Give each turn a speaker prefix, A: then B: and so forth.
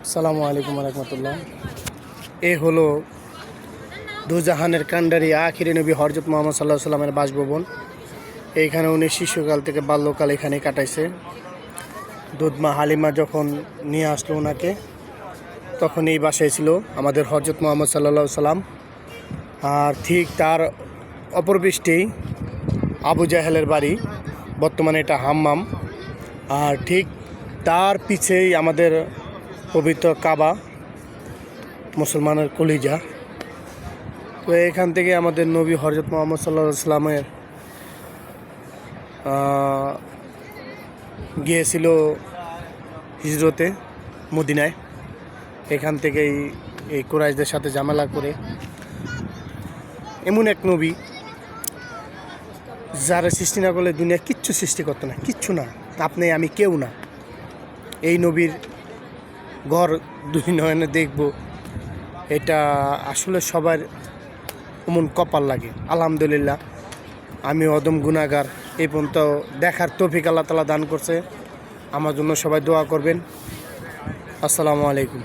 A: আসসালামু আলাইকুম রহমতুল্লাহ। এ হলো দুজাহানের কান্ডারি আখিরি নবী হযরত মুহাম্মদ সাল্লাল্লাহু আলাইহি সাল্লামের বাসভবন। এইখানে উনি শিশুকাল থেকে বাল্যকাল এখানে কাটাইছে। দুধমা হালিমা যখন নিয়ে আসলো ওনাকে, তখন এই বাসায় ছিল আমাদের হযরত মুহাম্মদ সাল্লাল্লাহু আলাইহি সাল্লাম। আর ঠিক তার অপরপৃষ্ঠেই আবু জাহেলের বাড়ি, বর্তমানে এটা হাম্মাম। আর ঠিক তার পিছেই আমাদের পবিত্র কাবা, মুসলমানের কলিজা। তো এখান থেকে আমাদের নবী হযরত মুহাম্মদ সাল্লাল্লাহু আলাইহি সাল্লামের গিয়েছিল হিজরতে মদিনায়। এখান থেকেই এই কুরাইশদের সাথে ঝামেলা করে এমন এক নবী যারা সৃষ্টি না করলে দুনিয়া কিচ্ছু সৃষ্টি করতো না, কিচ্ছু না, আপনি আমি কেউ না। এই নবীর ঘর দুই নয়নে দেখব, এটা আসলে সবার এমন কপাল লাগে। আলহামদুলিল্লাহ, আমি অদম গুনাহগার, এই পর্যন্ত দেখার তৌফিক আল্লাহ তাআলা দান করছে। আমার জন্য সবাই দোয়া করবেন। আসসালামু আলাইকুম।